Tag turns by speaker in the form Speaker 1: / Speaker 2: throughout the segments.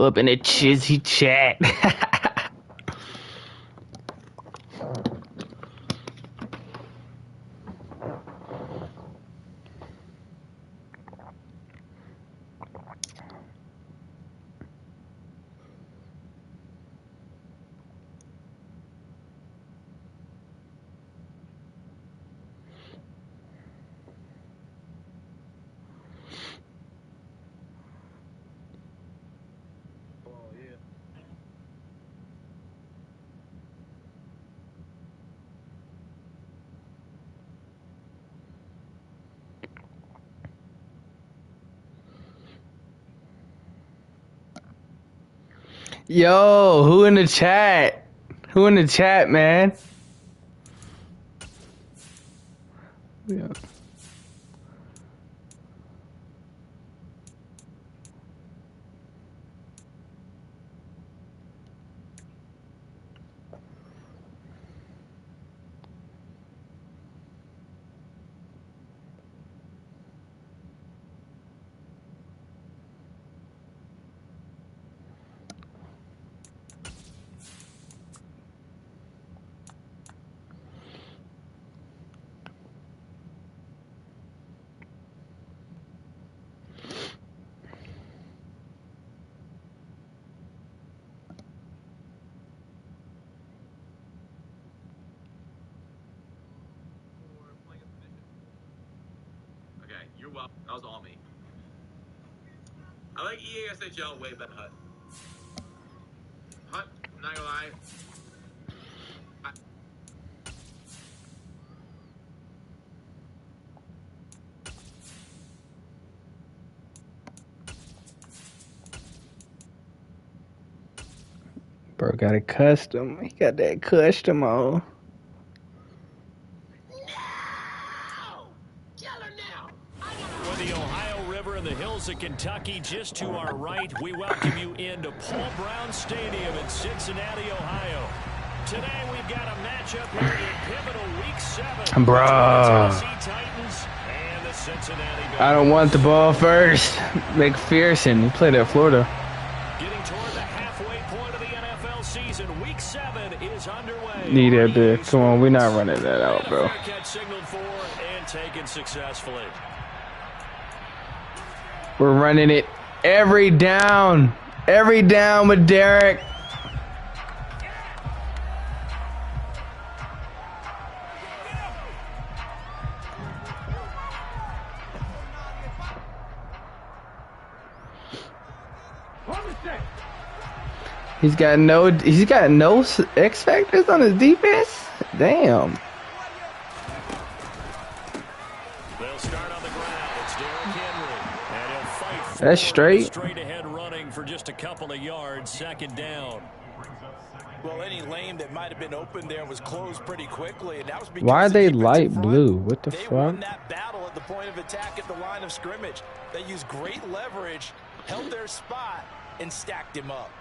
Speaker 1: Up in the chizzy chat. Yo, who in the chat? Who in the chat, man? Yeah.
Speaker 2: You're welcome. That was all me. I like EASHL way better. Hut, I'm not gonna lie.
Speaker 1: Bro got a custom. He got that custom on.
Speaker 3: The hills of Kentucky just to our right. We welcome you into Paul Brown Stadium in Cincinnati, Ohio. Today we've got a matchup here in pivotal week 7.
Speaker 1: Bruh.
Speaker 3: Titans and the Cincinnati Bengals.
Speaker 1: I don't want the ball first. McPherson, he played at Florida.
Speaker 3: Getting toward the halfway point of the NFL season. Week 7 is underway.
Speaker 1: Need that bit. Come on, we're not running that out, bro.
Speaker 3: Catch signaled for and taken successfully.
Speaker 1: We're running it every down with Derek. He's got no X factors on his defense. Damn. That's straight.
Speaker 3: Straight ahead running for just a couple of yards, second down.
Speaker 4: Well, any lane that might have been open there was closed pretty quickly, and that was because
Speaker 1: why are they light blue? What the
Speaker 4: fuck?
Speaker 1: They
Speaker 4: won that battle at the point of attack at the line of scrimmage. They used great leverage, held their spot, and stacked him up.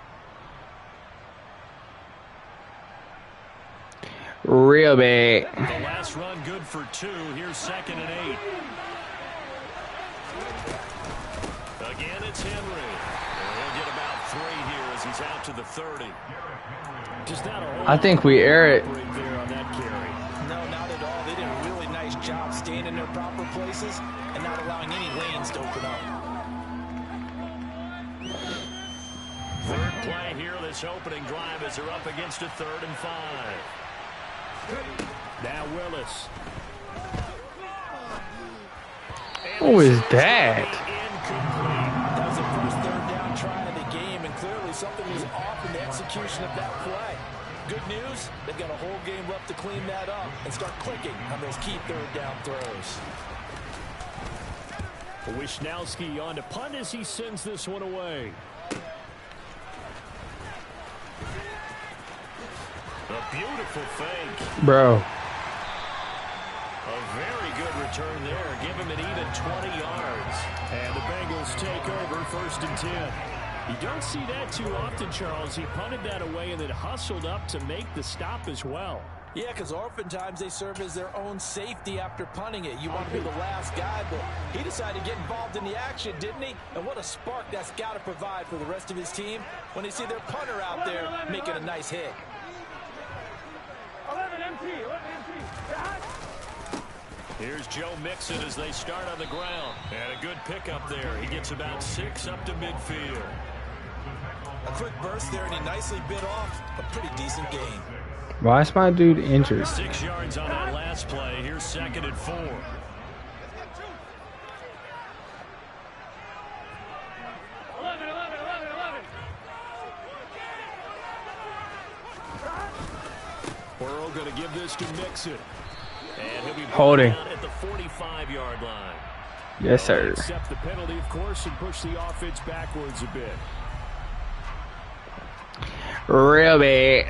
Speaker 1: Real big.
Speaker 3: The last run good for 2. Here's 2nd and 8. Again, it's Henry. He'll get about 3 here as he's out to the 30. Just not a whole
Speaker 1: I think we air it.
Speaker 3: there on that carry.
Speaker 4: No, not at all. They did a really nice job staying in their proper places and not allowing any lanes to open up.
Speaker 3: Third play here, this opening drive as they're up against a 3rd and 5. Now Willis.
Speaker 1: Who is that?
Speaker 4: That was the first 3rd down try of the game, and clearly something was off in the execution of that play. Good news, they've got a whole game left to clean that up and start clicking on those key 3rd down throws.
Speaker 3: Wisnowski on to punt as he sends this one away. A beautiful fake.
Speaker 1: Bro.
Speaker 3: A very good return there. Give him an even 20 yards. And the Bengals take over 1st and 10. You don't see that too often, Charles. He punted that away and then hustled up to make the stop as well.
Speaker 4: Yeah, because oftentimes they serve as their own safety after punting it. You want to be the last guy, but he decided to get involved in the action, didn't he? And what a spark that's got to provide for the rest of his team when they see their punter out there making a nice hit.
Speaker 5: 11 MT.
Speaker 3: Here's Joe Mixon as they start on the ground. And a good pickup there. He gets about 6 up to midfield.
Speaker 4: A quick burst there, and he nicely bit off a pretty decent gain.
Speaker 1: Why is my dude injured?
Speaker 3: 6 yards on that last play. Here's 2nd and 4. Burrow going to give this to Mixon. And he'll be
Speaker 1: holding
Speaker 3: at the 45-yard line.
Speaker 1: Yes, sir.
Speaker 3: Accept the penalty, of course, and push the offense backwards a bit.
Speaker 1: Really?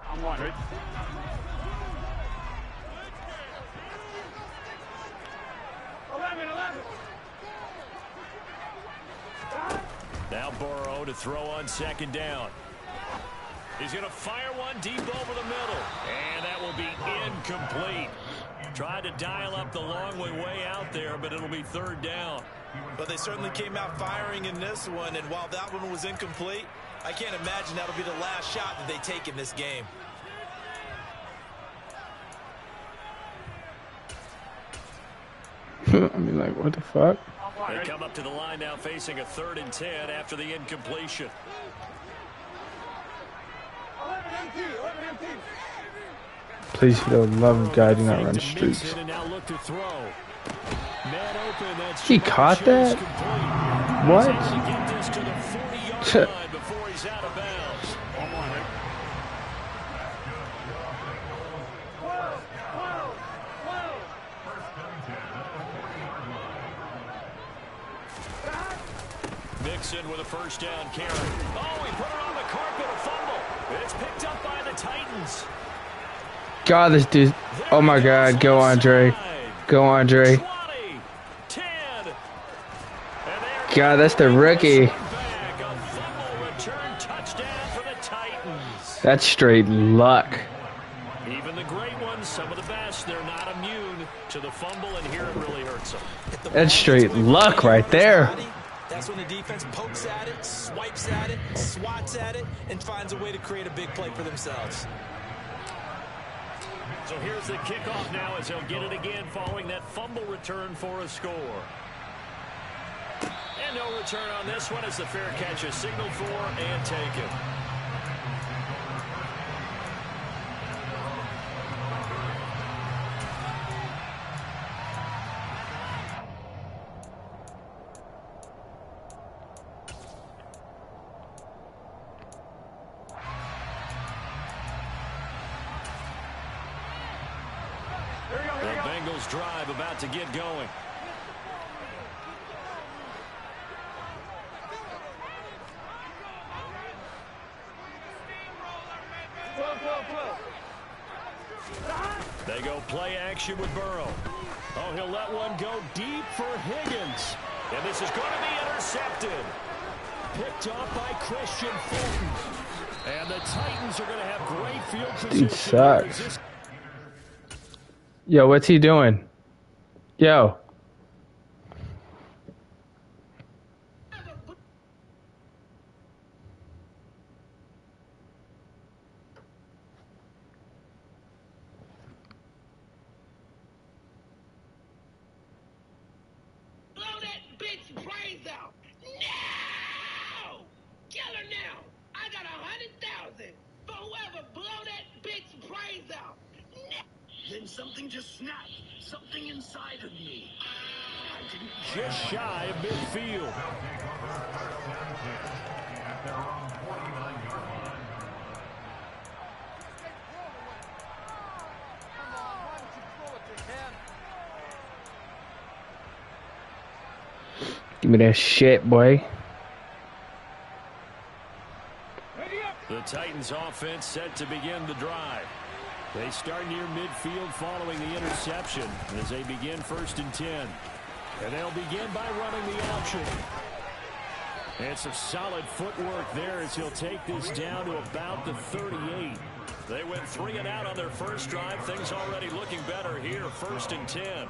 Speaker 5: I'm on it.
Speaker 3: Now Burrow to throw on 2nd down. He's going to fire one deep over the middle. And that will be incomplete. Tried to dial up the long way out there, but it'll be 3rd down.
Speaker 4: But they certainly came out firing in this one, and while that one was incomplete, I can't imagine that'll be the last shot that they take in this game.
Speaker 1: I mean, like, what the fuck?
Speaker 3: They come up to the line now facing a 3rd and 10 after the incompletion.
Speaker 5: 11 MT.
Speaker 1: Please, for the love of God, do not run streaks. He caught that? What?
Speaker 3: Before he's out of bounds. Mixon with a 1st down carry. Oh, he put it on the carpet, a fumble. It's picked up by the Titans.
Speaker 1: God, this dude. Oh my God, go Andre. Go Andre.
Speaker 3: 20, 10.
Speaker 1: God, that's the rookie.
Speaker 3: A fumble return touchdown for the Titans.
Speaker 1: That's straight luck.
Speaker 3: Even the great ones, some of the best, they're not immune to the fumble, and here it really hurts them.
Speaker 1: That's straight luck right there.
Speaker 4: That's when the defense pokes at it, swipes at it, swats at it, and finds a way to create a big play for themselves.
Speaker 3: So here's the kickoff now as he'll get it again following that fumble return for a score. And no return on this one as the fair catch is signaled for and taken. Drive about to get going. They go play action with Burrow. Oh, he'll let one go deep for Higgins. And this is going to be intercepted. Picked off by Christian Fulton. And the Titans are going to have great field position.
Speaker 1: Dude sucks. Yo, what's he doing? Yo.
Speaker 6: Blow that bitch brains out. No! Kill her now. I got 100,000 for whoever blow that bitch brains out.
Speaker 7: Then something just snapped. Something inside of me.
Speaker 3: Just shy of midfield.
Speaker 1: Give me that shit, boy.
Speaker 3: The Titans offense set to begin the drive. They start near midfield following the interception as they begin 1st and 10. And they'll begin by running the option. And some solid footwork there as he'll take this down to about the 38. They went 3 and out on their first drive. Things already looking better here. 1st and 10.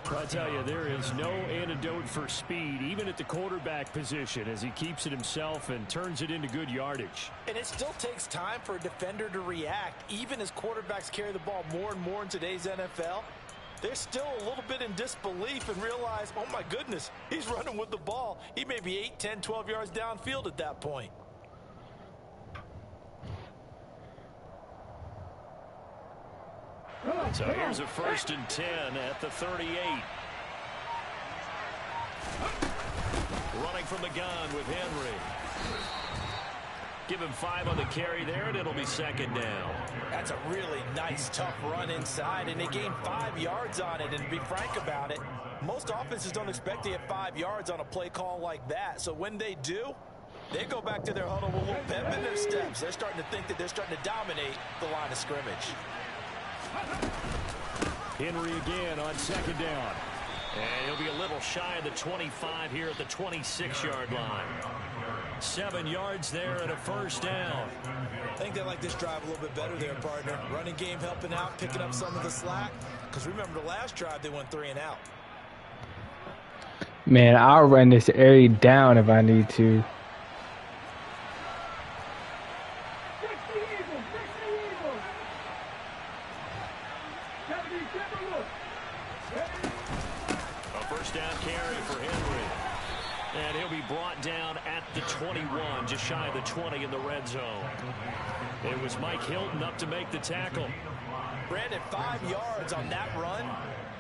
Speaker 3: I tell you, there is no antidote for speed, even at the quarterback position, as he keeps it himself and turns it into good yardage.
Speaker 4: And it still takes time for a defender to react. Even as quarterbacks carry the ball more and more in today's NFL, they're still a little bit in disbelief and realize, oh my goodness, he's running with the ball. He may be 8, 10, 12 yards downfield at that point.
Speaker 3: So here's a 1st and 10 at the 38. Running from the gun with Henry. Give him 5 on the carry there, and it'll be 2nd down.
Speaker 4: That's a really nice, tough run inside, and they gained 5 yards on it. And to be frank about it, most offenses don't expect to get 5 yards on a play call like that. So when they do, they go back to their huddle with a little pep in their steps. They're starting to think that they're starting to dominate the line of scrimmage.
Speaker 3: Henry again on 2nd down. And he'll be a little shy of the 25 here at the 26-yard line. 7 yards there and a 1st down.
Speaker 4: I think they like this drive a little bit better there, partner. Running game helping out, picking up some of the slack. Because remember, the last drive, they went 3 and out.
Speaker 1: Man, I'll run this area down if I need to.
Speaker 3: A 1st down carry for Henry. And he'll be brought down at the 21, just shy of the 20 in the red zone. It was Mike Hilton up to make the tackle.
Speaker 4: Brandon, 5 yards on that run.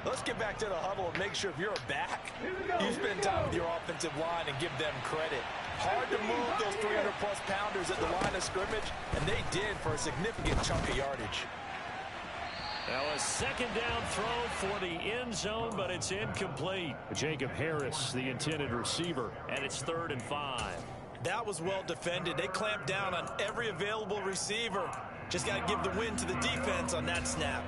Speaker 4: Let's get back to the huddle and make sure if you're a back, you spend time with your offensive line and give them credit. Hard to move those 300-plus pounders at the line of scrimmage, and they did for a significant chunk of yardage.
Speaker 3: Now a 2nd down throw for the end zone, but it's incomplete. Jacob Harris, the intended receiver, and it's 3rd and 5.
Speaker 4: That was well defended. They clamped down on every available receiver. Just got to give the win to the defense on that snap.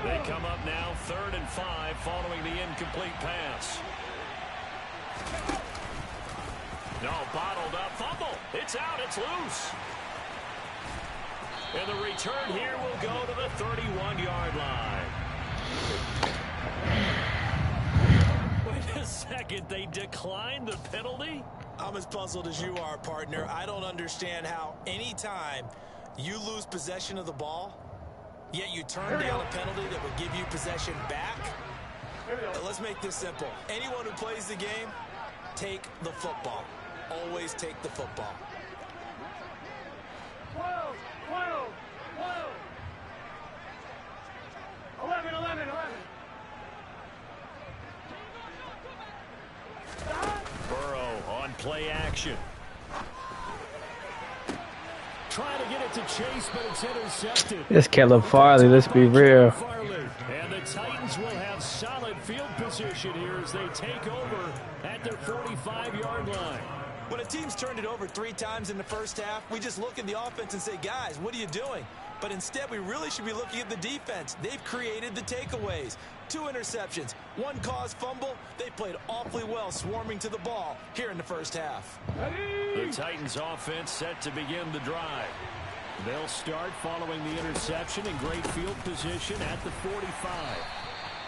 Speaker 3: They come up now 3rd and 5 following the incomplete pass. No, bottled up fumble. It's out. It's loose. And the return here will go to the 31-yard line. Wait a second. They declined the penalty?
Speaker 4: I'm as puzzled as you are, partner. I don't understand how anytime you lose possession of the ball, yet you turn down a penalty that would give you possession back. Let's make this simple. Anyone who plays the game, take the football. Always take the football.
Speaker 5: 12, 12, 12. 11, 11, 11.
Speaker 3: Burrow on play action. Trying to get it to Chase, but it's intercepted.
Speaker 1: It's Caleb Farley, let's be real.
Speaker 3: And the Titans will have solid field position here as they take over at their 45-yard line.
Speaker 4: When a team's turned it over 3 times in the first half, we just look at the offense and say, guys, what are you doing? But instead, we really should be looking at the defense. They've created the takeaways. 2 interceptions, 1 caused fumble. They played awfully well swarming to the ball here in the first half.
Speaker 3: The Titans offense set to begin the drive. They'll start following the interception in great field position at the 45.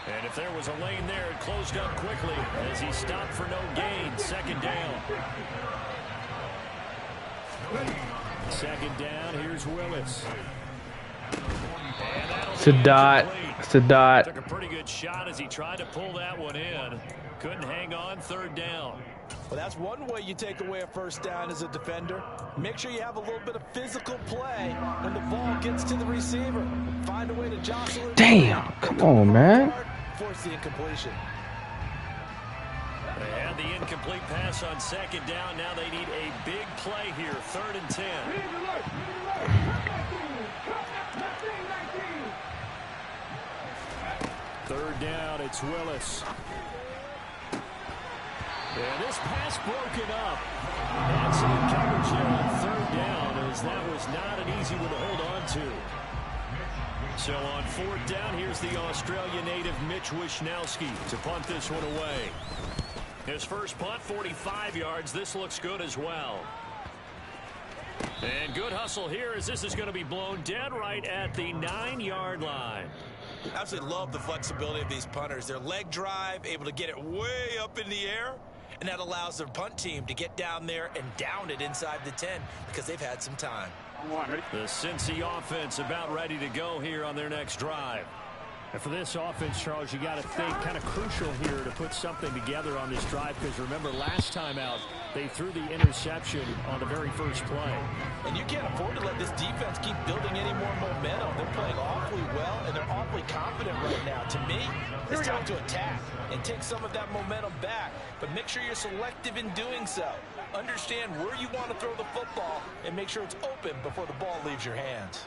Speaker 3: And if there was a lane there, it closed up quickly as he stopped for no gain. 2nd down. 2nd down, here's Willis.
Speaker 1: Sadat.
Speaker 3: Took a pretty good shot as he tried to pull that one in. Couldn't hang on. 3rd down.
Speaker 4: Well, that's one way you take away a 1st down as a defender. Make sure you have a little bit of physical play when the ball gets to the receiver. Find a way to jostle it.
Speaker 1: Damn, come on, man.
Speaker 4: Force the incompletion.
Speaker 3: They had the incomplete pass on 2nd down. Now they need a big play here. 3rd and 10. 3rd down, it's Willis. And this pass broken up. Excellent coverage there on third down, as that was not an easy one to hold on to. So on fourth down, here's the Australia native Mitch Wishnowsky to punt this one away. His first punt, 45 yards. This looks good as well. And good hustle here, as this is going to be blown dead right at the 9-yard line.
Speaker 4: Absolutely love the flexibility of these punters. Their leg drive, able to get it way up in the air, and that allows their punt team to get down there and down it inside the 10 because they've had some time.
Speaker 3: The Cincy offense about ready to go here on their next drive. And for this offense, Charles, you got to think kind of crucial here to put something together on this drive, because remember last time out they threw the interception on the very first play.
Speaker 4: And you can't afford to let this defense keep building any more momentum. They're playing awfully well, and they're awfully confident right now. To me, it's time to attack and take some of that momentum back, but make sure you're selective in doing so. Understand where you want to throw the football and make sure it's open before the ball leaves your hands.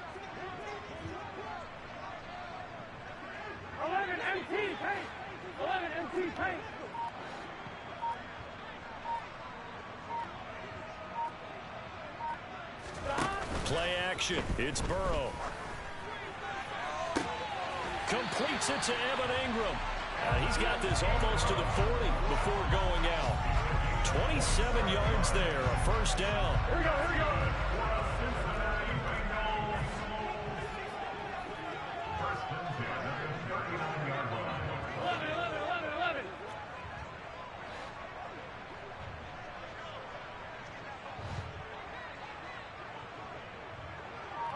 Speaker 5: 11 MT paint. 11 MT paint.
Speaker 3: Play action. It's Burrow. Completes it to Evan Ingram. He's got this almost to the 40 before going out. 27 yards there, a first down.
Speaker 5: Here we go, here we go.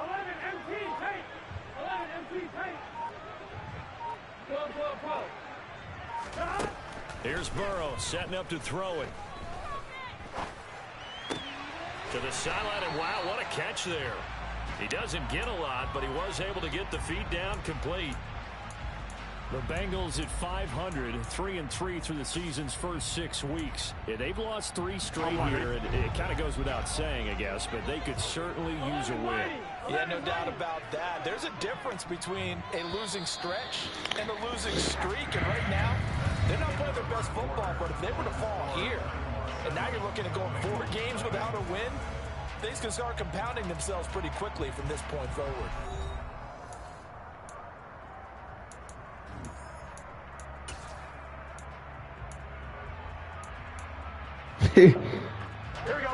Speaker 5: 11 MT paint. 11 MT paint. Go.
Speaker 3: Here's Burrow setting up to throw it. To the sideline, and wow, what a catch there. He doesn't get a lot, but he was able to get the feet down complete. The Bengals at 500, 3-3 through the season's first 6 weeks. Yeah, they've lost 3 straight here. It kind of goes without saying, I guess, but they could certainly use a win.
Speaker 4: Yeah, no doubt about that. There's a difference between a losing stretch and a losing streak, and right now, they're not playing their best football, but if they were to fall here, and now you're looking at going 4 games without a win, things can start compounding themselves pretty quickly from this point forward.
Speaker 5: Here we go.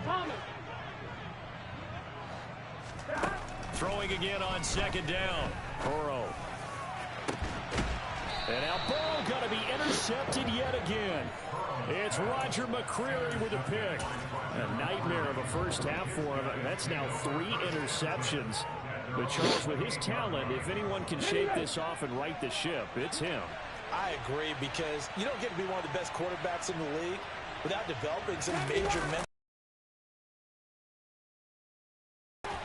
Speaker 5: Thomas.
Speaker 3: Throwing again on second down. Burrow. And now Burrow going to be intercepted yet again. It's Roger McCreary with a pick. A nightmare of a first half for him. That's now 3 interceptions. But Charles, with his talent, if anyone can shake this off and right the ship, it's him.
Speaker 4: I agree, because you don't get to be one of the best quarterbacks in the league without developing some major mental.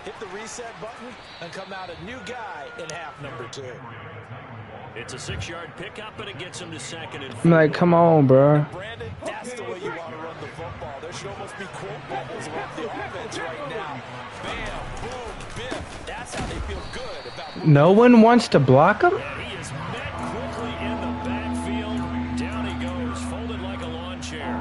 Speaker 4: Hit the reset button and come out a new guy in half number 2.
Speaker 3: It's a 6-yard pickup, and it gets him to second and 4.
Speaker 1: I'm like, come on, bro.
Speaker 4: Brandon, that's the way you want to run the football. There should almost be quote bubbles around the offense right now. Bam, boom, biff. That's how they feel good about.
Speaker 1: No one wants to block him?
Speaker 3: And he is met quickly in the backfield. Down he goes, folded like a lawn chair.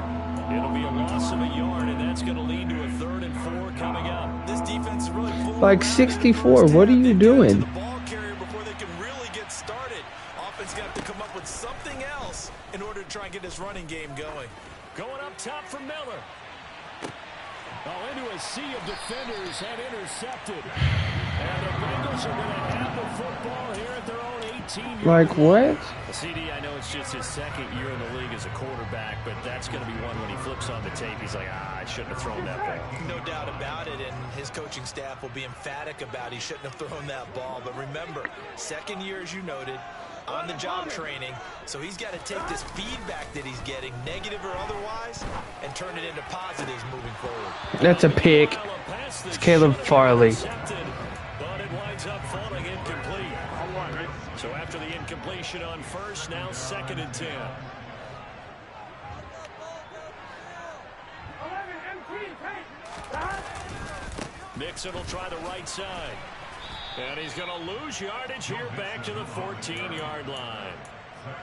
Speaker 3: It'll be a loss of a yard, and that's going to lead to a 3rd and 4 coming up.
Speaker 4: This defense is really full.
Speaker 1: Like 64, what are you doing?
Speaker 4: The ball carrier before they can really get started. Offense got to come up with something else in order to try and get this running game going.
Speaker 3: Going up top for Miller. Oh, into a sea of defenders and intercepted. And the Bengals are going to have the football here at their own 18-yard line.
Speaker 1: Like what?
Speaker 3: CD, I know it's just his 2nd year in the league as a quarterback, but that's going to be one when he flips on the tape. He's like, I shouldn't have thrown that ball.
Speaker 4: No doubt about it, and his coaching staff will be emphatic about he shouldn't have thrown that ball. But remember, 2nd year, as you noted, on-the-job training, so he's got to take this feedback that he's getting, negative or otherwise, and turn it into positives moving forward.
Speaker 1: That's a pick. It's Caleb Farley.
Speaker 3: But it winds up falling incomplete. So after the incompletion on first, now 2nd and 10.
Speaker 5: 11 MT paint.
Speaker 3: Mixon will try the right side. And he's going to lose yardage here back to the 14-yard line.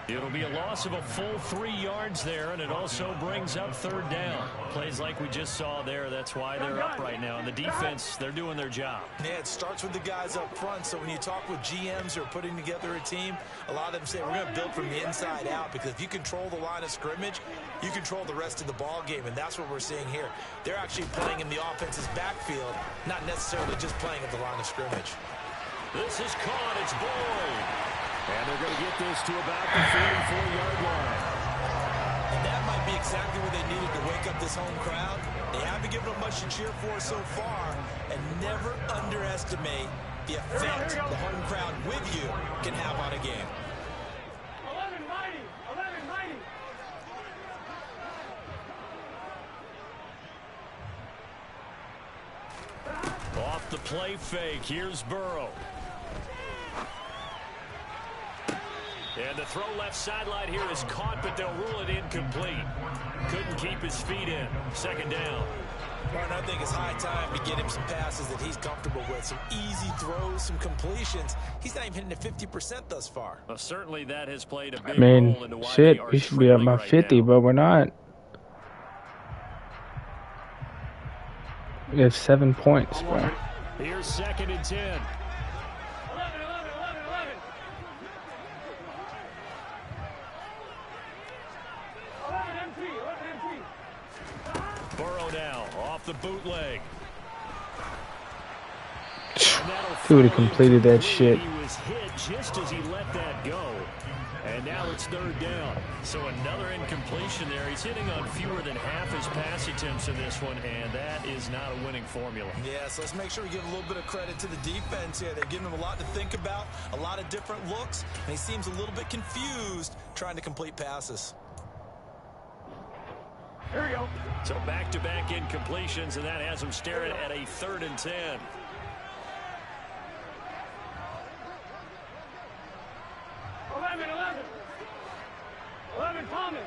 Speaker 3: It'll be a loss of a full 3 yards there, and it also brings up third down. Plays like we just saw there, that's why they're up right now. And the defense, they're doing their job.
Speaker 4: Yeah, it starts with the guys up front. So when you talk with GMs who are putting together a team, a lot of them say we're going to build from the inside out, because if you control the line of scrimmage, you control the rest of the ball game, and that's what we're seeing here. They're actually playing in the offense's backfield, not necessarily just playing at the line of scrimmage.
Speaker 3: This is caught. It's Boyd. And they're going to get this to about the 44-yard line.
Speaker 4: And that might be exactly what they needed to wake up this home crowd. They haven't given them much to cheer for so far, and never underestimate the effect the home crowd with you can have on a game.
Speaker 5: 11 mighty, 11 mighty.
Speaker 3: Off the play fake, here's Burrow. And the throw left sideline here is caught, but they'll rule it incomplete. Couldn't keep his feet in. Second down.
Speaker 4: Martin, I think it's high time to get him some passes that he's comfortable with. Some easy throws, some completions. He's not even hitting the 50% thus far.
Speaker 3: Well, certainly that has played a
Speaker 1: I
Speaker 3: big
Speaker 1: mean,
Speaker 3: role into why
Speaker 1: shit,
Speaker 3: they are
Speaker 1: we should be at
Speaker 3: trailing
Speaker 1: my
Speaker 3: right
Speaker 1: 50,
Speaker 3: now.
Speaker 1: but we're not. We have 7 points, bro.
Speaker 3: Here's 2nd and 10.
Speaker 5: 11, 11, 11, 11. 11 MT, 11 MT.
Speaker 3: Burrow now off the bootleg.
Speaker 1: He would have completed that shit.
Speaker 3: He was hit just as he let that go. And now it's third down. So another incompletion there. He's hitting on fewer than half his pass attempts in this one, and that is not a winning formula.
Speaker 4: Yeah, so let's make sure we give a little bit of credit to the defense here. They're giving him a lot to think about, a lot of different looks, and he seems a little bit confused trying to complete passes.
Speaker 5: Here we go.
Speaker 3: So back-to-back incompletions, and that has him staring at a 3rd and 10.
Speaker 5: 11, 11. 11 Thomas.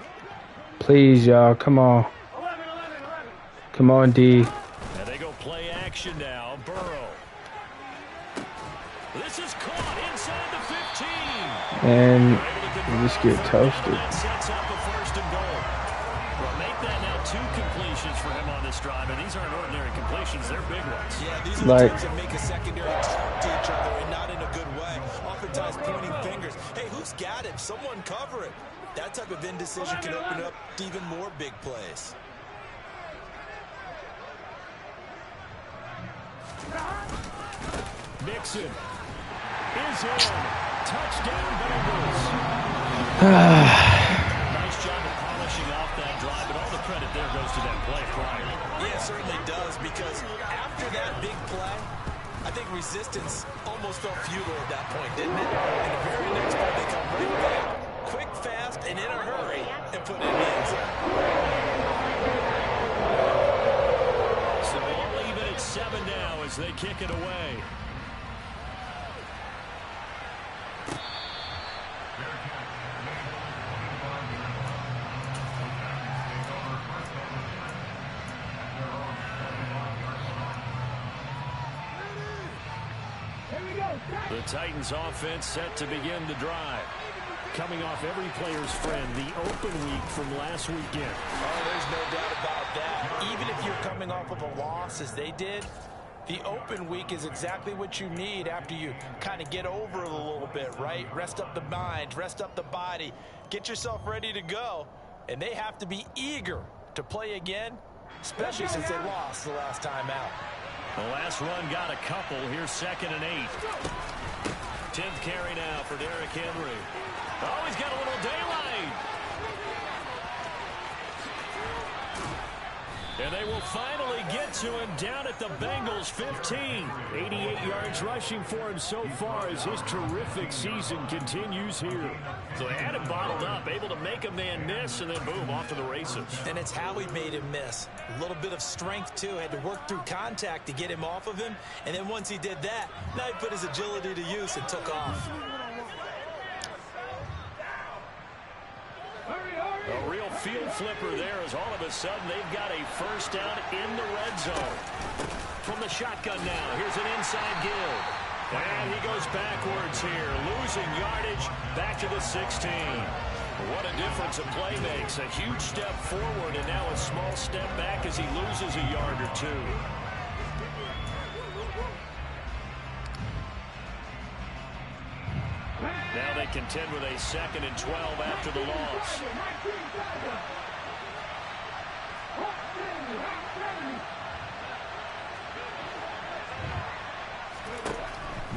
Speaker 1: Please, y'all, come on.
Speaker 5: 11, 11, 11.
Speaker 1: Come on, D.
Speaker 3: And they go play action now. Burrow. This is caught inside the 15.
Speaker 1: And we just get toasted.
Speaker 3: That sets up a 1st and goal. Well, make that now 2 completions for him on this drive, and these aren't ordinary completions. They're big ones.
Speaker 4: Yeah, these are the
Speaker 1: Like-
Speaker 4: teams that make a secondary talk to each other, and not in a good way. Oftentimes pointing fingers. Hey, who's got him? Someone cover it. That type of indecision can open up to even more big plays.
Speaker 3: Mixon is in. Touchdown, Bengals. Nice job of polishing off that drive, but all the credit there goes to that play prior.
Speaker 4: Yeah, it certainly does, because after that big play, I think resistance almost felt futile at that point, didn't it? And the very next play, they come right back, quick, fast, and in a hurry, and put it in the end zone.
Speaker 3: So all even at 7 now as they kick it away. The Titans offense set to begin the drive. Coming off every player's friend, the open week from last weekend.
Speaker 4: Oh, there's no doubt about that. Even if you're coming off of a loss as they did, the open week is exactly what you need after you kind of get over it a little bit, right? Rest up the mind, rest up the body, get yourself ready to go. And they have to be eager to play again, especially since they lost the last time out.
Speaker 3: The last run got a couple. Here's 2nd and 8. 10th carry now for Derrick Henry. Oh, he's got a little daylight. And they will finally get to him down at the Bengals 15. 88 yards rushing for him so far as his terrific season continues here. So they had him bottled up, able to make a man miss, and then boom, off to the races.
Speaker 4: And it's how he made him miss. A little bit of strength, too. Had to work through contact to get him off of him. And then once he did that, now he put his agility to use and took off.
Speaker 3: A real field flipper there as all of a sudden they've got a first down in the red zone. From the shotgun now, here's an inside give. And he goes backwards here, losing yardage back to the 16. What a difference a play makes. A huge step forward and now a small step back as he loses a yard or two. Now they contend with a 2nd and 12 after the loss.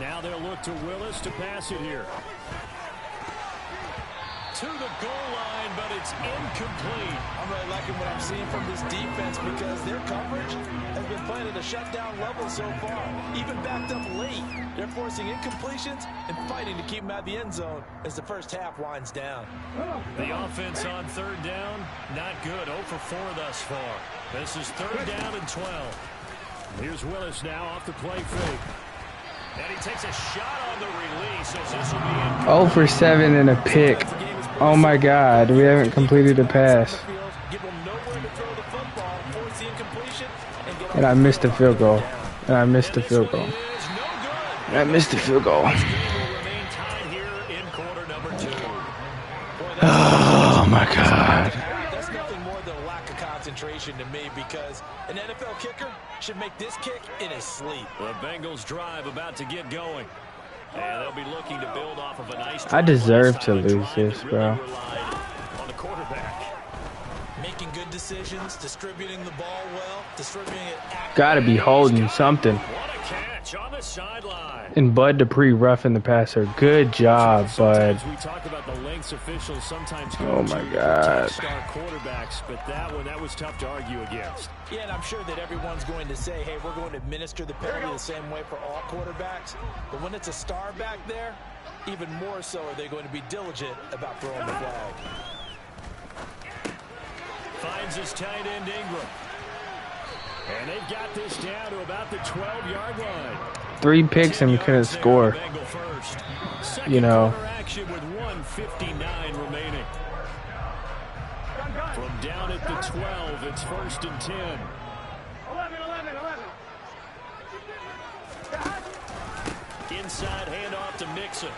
Speaker 3: Now they'll look to Willis to pass it here. To the goal line, but it's incomplete.
Speaker 4: I'm really liking what I'm seeing from this defense because their coverage has been playing at a shutdown level so far. Even backed up late, they're forcing incompletions and fighting to keep them out of the end zone as the first half winds down.
Speaker 3: The offense on 3rd down, not good. 0 for 4 thus far. This is 3rd down and 12. Here's Willis now off the play fake. And he takes a shot on the release as this will be incomplete.
Speaker 1: 0 for 7 and a pick. Oh my God, we haven't completed a pass. And I missed the field goal. And I missed the field goal. And I missed the field goal. Oh my God.
Speaker 4: That's nothing more than a lack of concentration to me because an NFL kicker should make this kick in his sleep.
Speaker 3: The Bengals drive about to get going. And they'll be looking to build off of a nice.
Speaker 1: I deserve to lose this, bro.
Speaker 3: On the quarterback.
Speaker 4: Making good decisions, distributing the ball well, distributing it accurately.
Speaker 1: Gotta be holding something.
Speaker 3: What a catch on the sideline.
Speaker 1: And Bud Dupree roughing the passer. Good job, Bud.
Speaker 3: We talk about the lengths officials sometimes go
Speaker 1: Oh my God.
Speaker 3: star quarterbacks, but that was tough to argue against.
Speaker 4: Yeah, and I'm sure that everyone's going to say, hey, we're going to administer the penalty the same way for all quarterbacks. But when it's a star back there, even more so are they going to be diligent about throwing the flag.
Speaker 3: Finds his tight end Ingram. And they've got this down to about the 12-yard line.
Speaker 1: 3 picks and we couldn't score. You know.
Speaker 3: Action with 1:59 remaining. From down at the 12, it's 1st and 10.
Speaker 5: 11.
Speaker 3: Inside handoff to Mixon.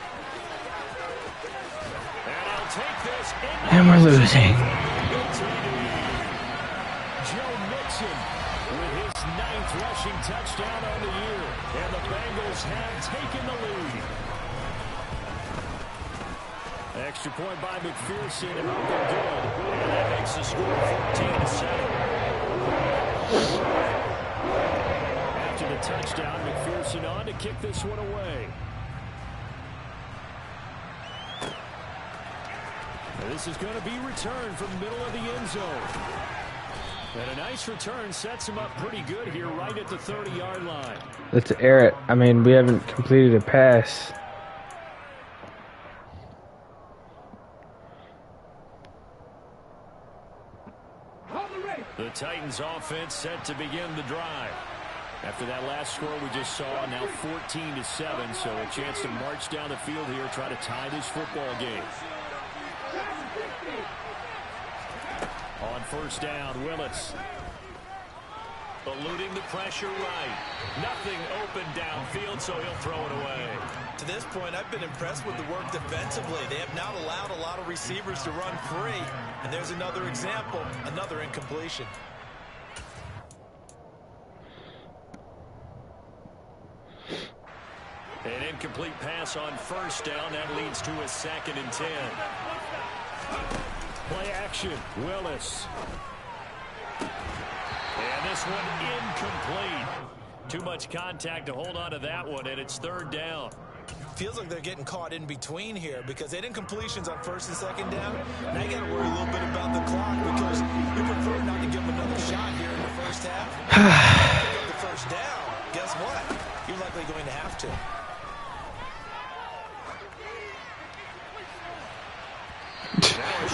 Speaker 3: And he'll take this.
Speaker 1: And we're losing.
Speaker 3: Joe Mixon with his 9th rushing touchdown on the year. And the Bengals have taken the lead. Extra point by McPherson and up and good. And that makes the score 14-7. After the touchdown, McPherson on to kick this one away. This is going to be returned from the middle of the end zone. And a nice return sets him up pretty good here right at the 30-yard line.
Speaker 1: Let's air it. I mean, we haven't completed a pass.
Speaker 3: The Titans offense set to begin the drive. After that last score we just saw, now 14-7, so a chance to march down the field here, try to tie this football game. On 1st down, Willis. Eluding the pressure right. Nothing open downfield, so he'll throw it away.
Speaker 4: To this point, I've been impressed with the work defensively. They have not allowed a lot of receivers to run free. And there's another example, another incompletion.
Speaker 3: An incomplete pass on 1st down. That leads to a 2nd and 10. Play action, Willis. And this one incomplete. Too much contact to hold on to that one, and it's 3rd down.
Speaker 4: Feels like they're getting caught in between here because they had incompletions on 1st and 2nd down. Now you got to worry a little bit about the clock because you prefer not to give them another shot here in the first half. Pick up the 1st down. Guess what? You're likely going to have to.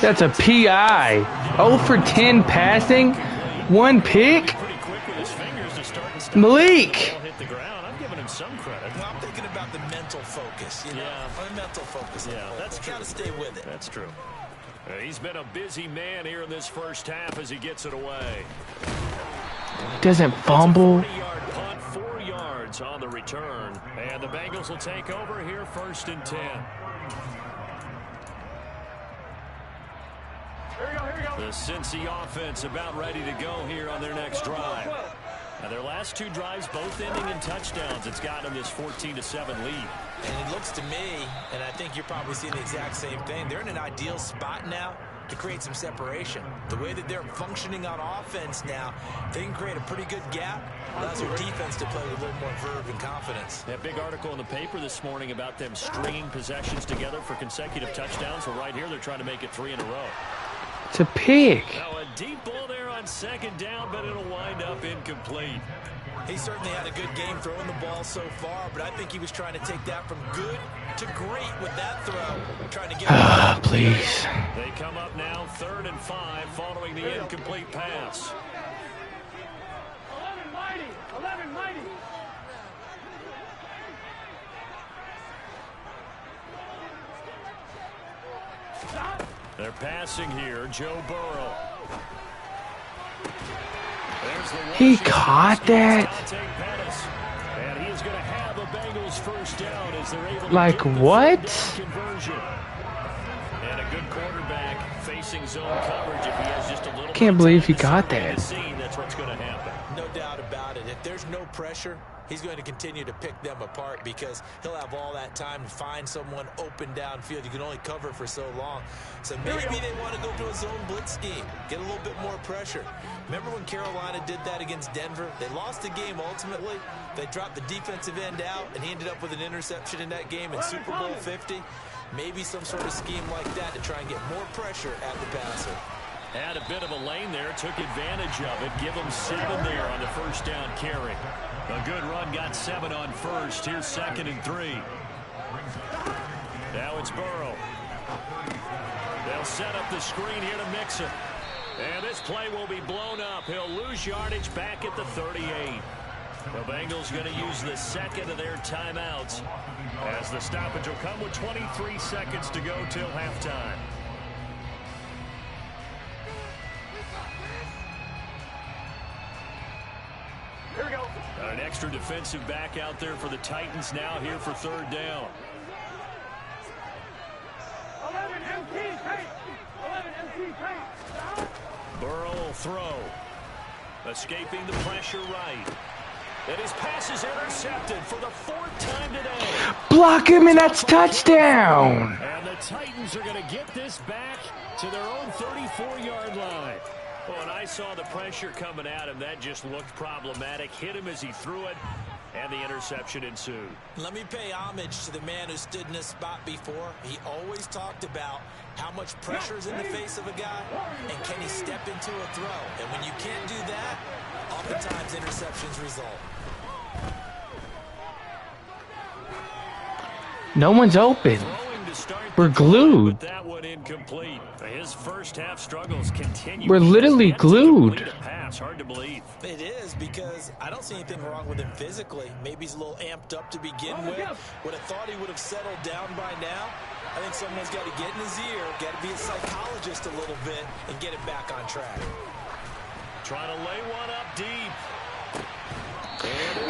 Speaker 1: That's a PI. 0 for 10 passing. 1 pick. Malik.
Speaker 3: I'm giving him some credit.
Speaker 4: Well, I'm thinking about the mental focus. You know, mental focus.
Speaker 3: Yeah, that's true.
Speaker 4: Got to stay with it.
Speaker 3: That's true. He's been a busy man here in this first half as he gets it away.
Speaker 1: He doesn't fumble.
Speaker 3: 40-yard punt, 4 yards. yards on the return. And the Bengals will take over here 1st and 10. The Cincy offense about ready to go here on their next drive. Now their last 2 drives both ending in touchdowns. It's gotten them this 14-7 lead.
Speaker 4: And it looks to me, and I think you're probably seeing the exact same thing, they're in an ideal spot now to create some separation. The way that they're functioning on offense now, they can create a pretty good gap. Allows their defense to play with a little more verve and confidence.
Speaker 3: That big article in the paper this morning about them stringing possessions together for consecutive touchdowns. Well, right here, they're trying to make it 3 in a row.
Speaker 1: It's a pick.
Speaker 3: Now a deep ball there on 2nd down, but it'll wind up incomplete.
Speaker 4: He certainly had a good game throwing the ball so far, but I think he was trying to take that from good to great with that throw. Trying to get
Speaker 1: please.
Speaker 3: They come up now 3rd and 5 following the incomplete pass.
Speaker 5: 11 mighty. 11 mighty. Stop.
Speaker 3: They're passing here, Joe Burrow.
Speaker 1: He caught that?
Speaker 3: And he is going to have a Bengals 1st down as they're able to
Speaker 1: like what?
Speaker 3: Conversion. And a good quarterback facing zone coverage if he has just a little.
Speaker 1: Can't believe he got that.
Speaker 3: That's what's going to happen.
Speaker 4: No doubt about it. If there's no pressure, he's going to continue to pick them apart because he'll have all that time to find someone open downfield. You can only cover for so long. So maybe they want to go to a zone blitz scheme, get a little bit more pressure. Remember when Carolina did that against Denver? They lost the game ultimately. They dropped the defensive end out, and he ended up with an interception in that game in Super Bowl 50. Maybe some sort of scheme like that to try and get more pressure at the passer.
Speaker 3: Had a bit of a lane there, took advantage of it. Give him 7 there on the 1st down carry. A good run, got 7 on 1st. Here's 2nd and 3. Now it's Burrow. They'll set up the screen here to Mixon. And this play will be blown up. He'll lose yardage back at the 38. The Bengals going to use the 2nd of their timeouts as the stoppage will come with 23 seconds to go till halftime.
Speaker 5: Here we go.
Speaker 3: An extra defensive back out there for the Titans now here for 3rd down.
Speaker 5: 11 MT tape. 11 MT tape.
Speaker 3: Burrow will throw. Escaping the pressure right. And his pass is intercepted for the 4th time today.
Speaker 1: Block him and that's touchdown.
Speaker 3: And the Titans are going to get this back to their own 34-yard line. Oh, and I saw the pressure coming at him. That just looked problematic. Hit him as he threw it, and the interception ensued.
Speaker 4: Let me pay homage to the man who stood in this spot before. He always talked about how much pressure is in the face of a guy, and can he step into a throw. And when you can't do that, oftentimes interceptions result.
Speaker 1: No one's open. We're glued.
Speaker 3: That one incomplete. His first half struggles continue.
Speaker 1: We're literally glued.
Speaker 3: Hard to believe.
Speaker 4: It is, because I don't see anything wrong with him physically. Maybe he's a little amped up to begin with. Would have thought he would have settled down by now. I think someone's got to get in his ear, got to be a psychologist a little bit, and get it back on track.
Speaker 3: Trying to lay one up deep.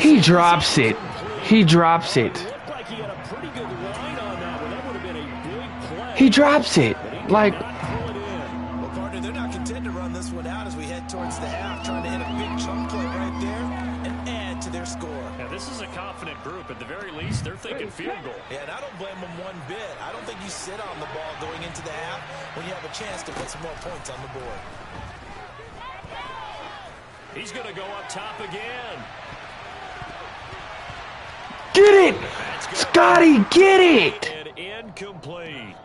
Speaker 1: He drops it. He drops it.
Speaker 3: Looked like he had a pretty good line on that one. That would have been a big play.
Speaker 1: He drops it. Like,
Speaker 4: Well, partner, they're not content to run this one out as we head towards the half, trying to hit a big chunk play right there and add to their score.
Speaker 3: Now, this is a confident group. At the very least, they're thinking field goal.
Speaker 4: Yeah, and I don't blame them one bit. I don't think you sit on the ball going into the half when you have a chance to put some more points on the board.
Speaker 3: He's going to go up top again.
Speaker 1: get it! Scotty, get it!
Speaker 3: And incomplete.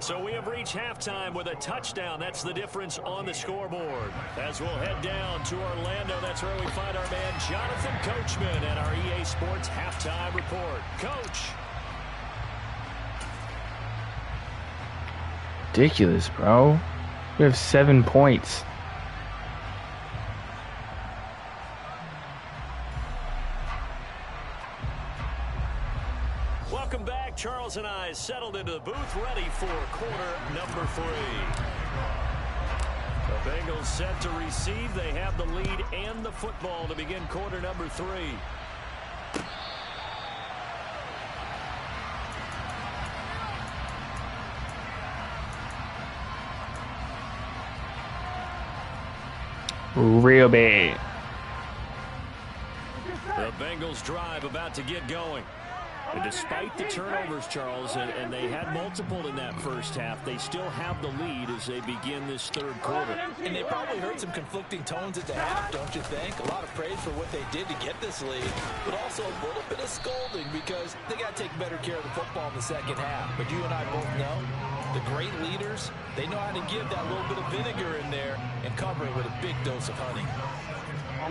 Speaker 3: So we have reached halftime with a touchdown. That's the difference on the scoreboard. As we'll head down to Orlando, that's where we find our man Jonathan Coachman at our EA Sports Halftime Report. Coach.
Speaker 1: Ridiculous, bro. We have 7 points.
Speaker 3: Welcome back. Charles and I settled into the booth, ready for quarter number 3. The Bengals set to receive. They have the lead and the football to begin quarter number 3.
Speaker 1: Real bad.
Speaker 3: The Bengals drive about to get going. And despite the turnovers, Charles, and they had multiple in that first half, they still have the lead as they begin this third quarter.
Speaker 4: And they probably heard some conflicting tones at the half, don't you think? A lot of praise for what they did to get this lead, but also a little bit of scolding because they got to take better care of the football in the second half. But you and I both know the great leaders, they know how to give that little bit of vinegar in there and cover it with a big dose of honey.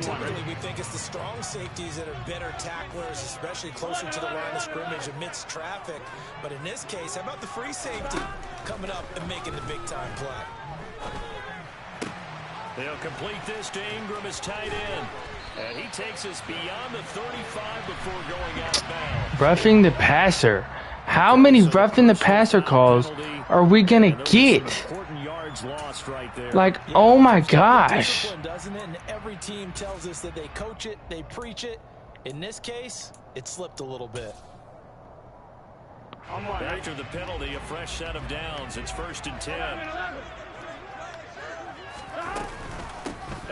Speaker 8: Typically, we think it's the strong safeties that are better tacklers, especially closer to the line of scrimmage amidst traffic. But in this case, how about the free safety coming up and making the big-time play?
Speaker 3: They'll complete this to Ingram as tight end. And he takes us beyond the 35 before going out of bounds.
Speaker 1: Roughing the passer. How many roughing the passer calls are we going to get? Like, oh my gosh.
Speaker 4: Doesn't it? And every team tells us that they coach it, they preach it. In this case, it slipped a little bit.
Speaker 3: After the penalty, a fresh set of downs. It's 1st and 10.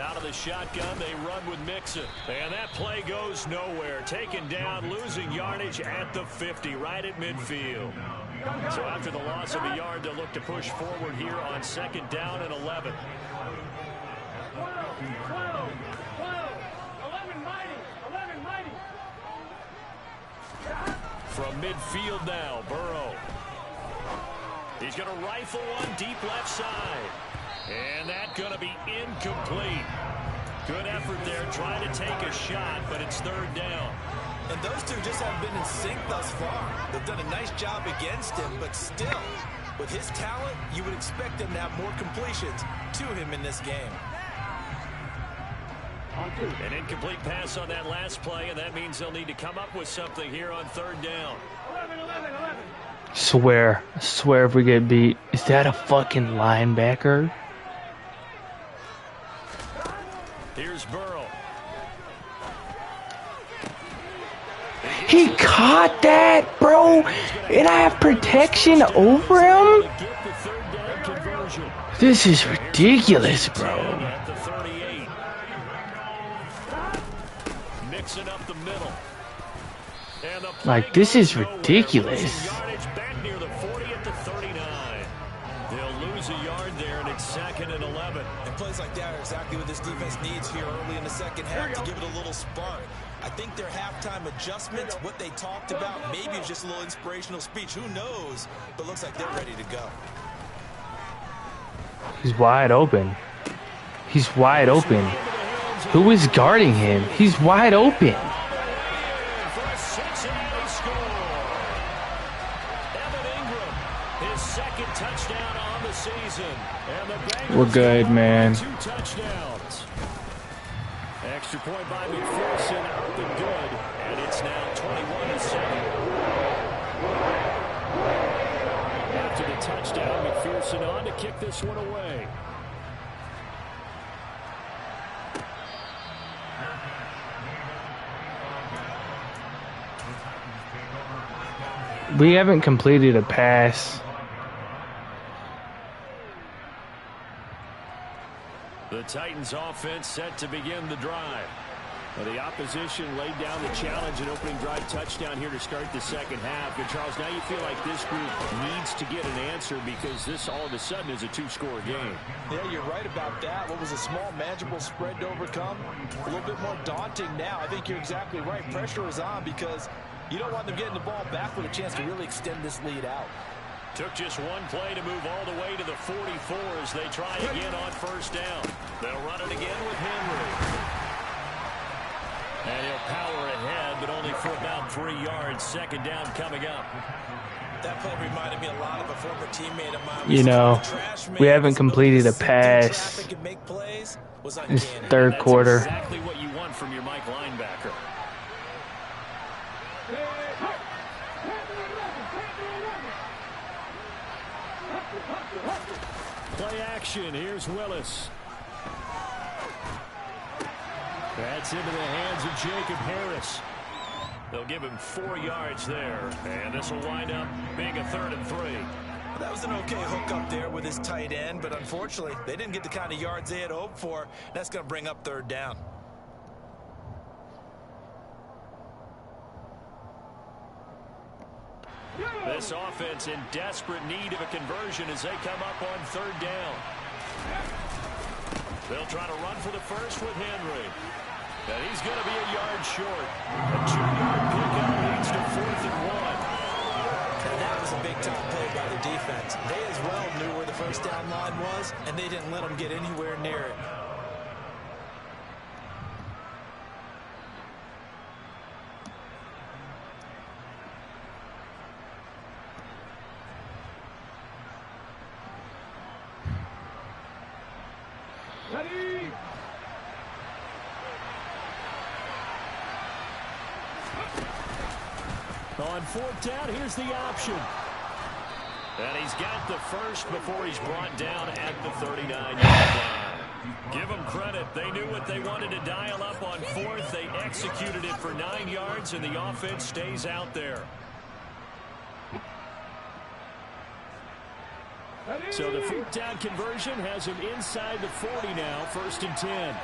Speaker 3: Out of the shotgun, they run with Mixon. And that play goes nowhere. Taken down, losing yardage at the 50, right at midfield. So after the loss of a yard, they'll look to push forward here on 2nd down and 11.
Speaker 5: 12, 11 mighty.
Speaker 3: From midfield now, Burrow. He's going to rifle one deep left side. And that's going to be incomplete. Good effort there, trying to take a shot, but it's 3rd down.
Speaker 4: And those two just haven't been in sync thus far. They've done a nice job against him, but still, with his talent, you would expect him to have more completions to him in this game.
Speaker 3: An incomplete pass on that last play, and that means they'll need to come up with something here on 3rd down.
Speaker 5: 11.
Speaker 1: Swear if we get beat. Is that a fucking linebacker?
Speaker 3: Here's Burrow.
Speaker 1: He caught that, bro. And I have protection over him? This is ridiculous, bro.
Speaker 3: Mixing up the middle.
Speaker 1: Like, this is ridiculous.
Speaker 3: Back near the 40 at the 39. They'll lose a yard there, and it's 2nd and 11.
Speaker 4: And plays like that are exactly what this defense needs here early in the second half to give it a little spark. I think their halftime adjustments, what they talked about, maybe it's just a little inspirational speech. Who knows? But looks like they're ready to go.
Speaker 1: He's wide open. He's wide open. Who is guarding him? He's wide open.
Speaker 3: Touchdown on the season. And the Bengals
Speaker 1: we're good, man.
Speaker 3: 2 touchdowns. Extra point by McPherson up and good. And it's now 21-7. After the touchdown, McPherson on to kick this one away.
Speaker 1: We haven't completed a pass.
Speaker 3: The Titans offense set to begin the drive. The opposition laid down the challenge and opening drive touchdown here to start the second half. And Charles, now you feel like this group needs to get an answer because this all of a sudden is a 2-score game.
Speaker 4: Yeah, you're right about that. What was a small, manageable spread to overcome? A little bit more daunting now. I think you're exactly right. Pressure is on because you don't want them getting the ball back with a chance to really extend this lead out.
Speaker 3: Took just one play to move all the way to the 44 as they try again on 1st down. They'll run it again with Henry. And he'll power ahead, but only for about 3 yards. 2nd down coming up.
Speaker 4: That play reminded me a lot of a former teammate of mine.
Speaker 1: You know, we haven't completed a pass. It's 3rd quarter.
Speaker 3: That's exactly what you want from your Mike linebacker. Play action. Here's Willis. That's into the hands of Jacob Harris. They'll give him 4 yards there. And this will wind up being a 3rd and 3.
Speaker 8: Well, that was an okay hook up there with his tight end, but unfortunately, they didn't get the kind of yards they had hoped for. That's going to bring up third down.
Speaker 3: This offense in desperate need of a conversion as they come up on third down. They'll try to run for the first with Henry. And he's going to be a yard short. A 2-yard pickup leads to 4th and 1.
Speaker 8: And that was a big-time play by the defense. They as well knew where the first down line was, and they didn't let them get anywhere near it.
Speaker 5: Ready?
Speaker 3: On 4th down, here's the option. And he's got the first before he's brought down at the 39-yard line. Give them credit. They knew what they wanted to dial up on 4th. They executed it for 9 yards, and the offense stays out there. So the 4th down conversion has him inside the 40 now, 1st and 10.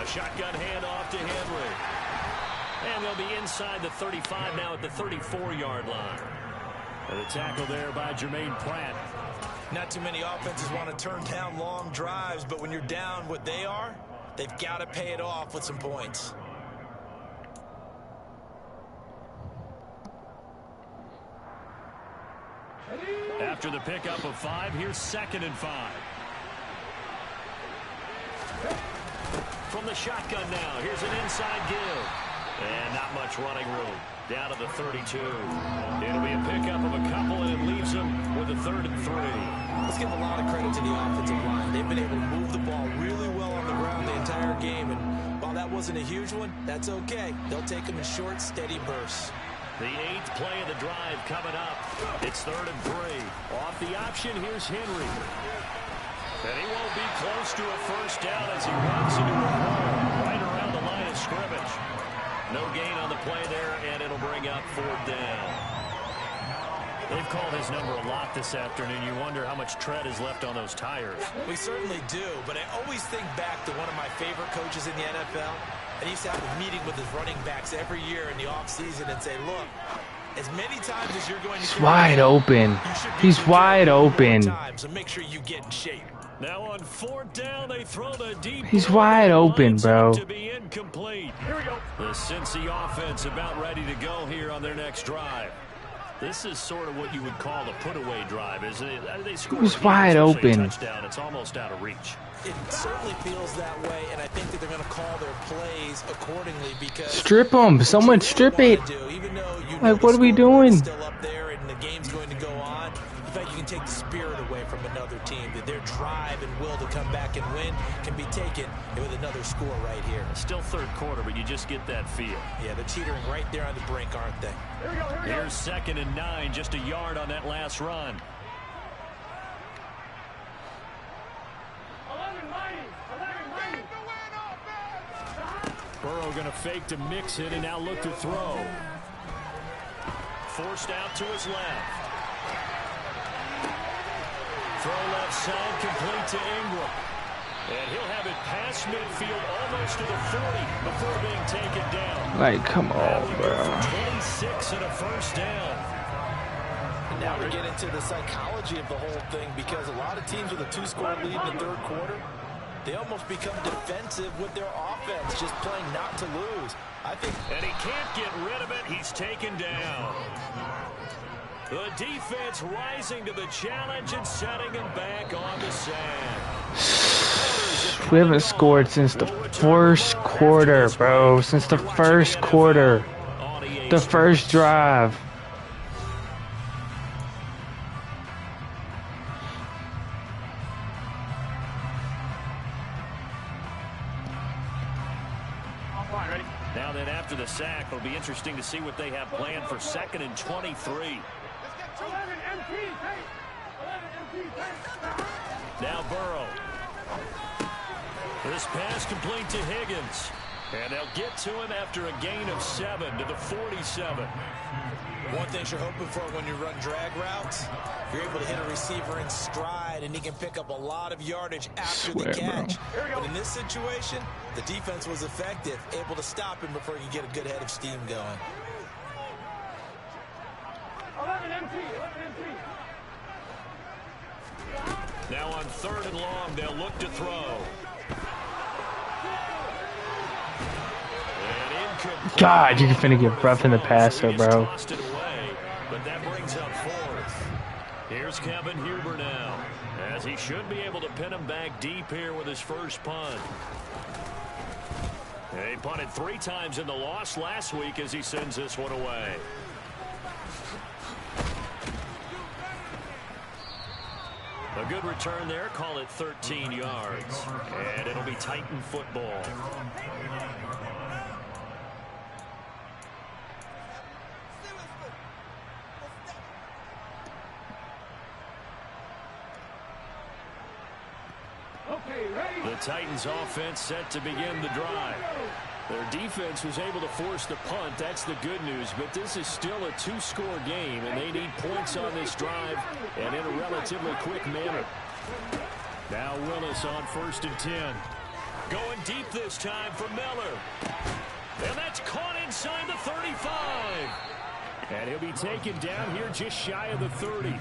Speaker 3: A shotgun handoff to Henry. And they'll be inside the 35 now at the 34-yard line. And the tackle there by Jermaine Pratt.
Speaker 8: Not too many offenses want to turn down long drives, but when you're down what they are, they've got to pay it off with some points.
Speaker 3: After the pickup of 5, here's 2nd and 5. From the shotgun now, here's an inside give. And not much running room. Down to the 32. It'll be a pickup of a couple, and it leaves them with a 3rd and 3.
Speaker 8: Let's give a lot of credit to the offensive line. They've been able to move the ball really well on the ground the entire game. And while that wasn't a huge one, that's okay. They'll take them in short, steady bursts.
Speaker 3: The 8th play of the drive coming up. It's 3rd and 3. Off the option, here's Henry. And he won't be close to a first down as he runs into a hole right around the line of scrimmage. No gain on the play there, and it'll bring up 4th down. They've called his number a lot this afternoon. You wonder how much tread is left on those tires.
Speaker 8: We certainly do, but I always think back to one of my favorite coaches in the NFL. And he used to have a meeting with his running backs every year in the offseason and say, look, as many times as you're going to...
Speaker 1: He's wide open. He's wide open.
Speaker 8: So make sure you get in shape.
Speaker 3: Now on 4th down, they throw the deep.
Speaker 1: He's wide open, bro.
Speaker 3: To be incomplete. Here we go. The Cincy offense about ready to go here on their next drive. This is sort of what you would call a put-away drive, isn't it? They score.
Speaker 1: He's wide open.
Speaker 3: Touchdown. It's almost out of reach.
Speaker 8: It certainly feels that way, and I think that they're going to call their plays accordingly because
Speaker 1: strip him. Someone strip it. Like, what are we doing?
Speaker 8: Still up there, and the game's going to go on. In fact, you can take the spirit away from another team. That their drive and will to come back and win can be taken with another score right here.
Speaker 3: Still 3rd quarter, but you just get that feel.
Speaker 8: Yeah, they're teetering right there on the brink, aren't they?
Speaker 3: Here's 2nd and 9, just a yard on that last run.
Speaker 5: 11 mighty.
Speaker 3: Burrow going to fake to mix it and now look to throw. Forced out to his left. Throw left side, complete to Ingram. And he'll have it past midfield, almost to the 40 before being taken down.
Speaker 1: Like, come on, bro.
Speaker 3: 26 and a first down.
Speaker 4: And now we get into the psychology of the whole thing because a lot of teams with a 2-score lead in the 3rd quarter, they almost become defensive with their offense, just playing not to lose. I think.
Speaker 3: And he can't get rid of it. He's taken down. The defense rising to the challenge and setting him back on the sand.
Speaker 1: We haven't scored since the 1st quarter, bro. Since the 1st quarter. The 1st drive.
Speaker 3: Now then, after the sack, it'll be interesting to see what they have planned for 2nd and 23. Now Burrow. This pass complete to Higgins. And they'll get to him after a gain of 7 to the 47.
Speaker 8: One thing you're hoping for when you run drag routes, you're able to hit a receiver in stride, and he can pick up a lot of yardage after the catch. But in this situation, the defense was effective, able to stop him before he could get a good head of steam going.
Speaker 5: 11 MT, 11 MT.
Speaker 3: Now on 3rd and long, they'll look to throw.
Speaker 1: God, you're finna get rough in the passer, bro.
Speaker 3: But that brings up 4th. Here's Kevin Huber now, as he should be able to pin him back deep here with his first punt. He punted 3 times in the loss last week as he sends this one away. A good return there, call it 13 yards. And it'll be Titan football. The Titans offense set to begin the drive. Their defense was able to force the punt. That's the good news. But this is still a 2-score game, and they need points on this drive and in a relatively quick manner. Now Willis on 1st and 10. Going deep this time for Miller. And that's caught inside the 35. And he'll be taken down here just shy of the 30.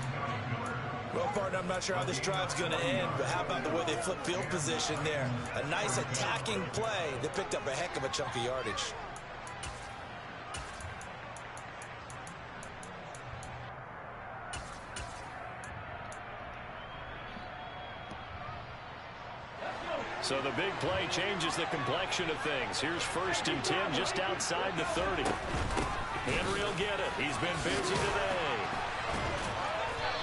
Speaker 8: Well, partner, I'm not sure how this drive's going to end, but how about the way they flip field position there? A nice attacking play that picked up a heck of a chunk of yardage.
Speaker 3: So the big play changes the complexion of things. Here's 1st and 10 just outside the 30. Henry will get it. He's been busy today.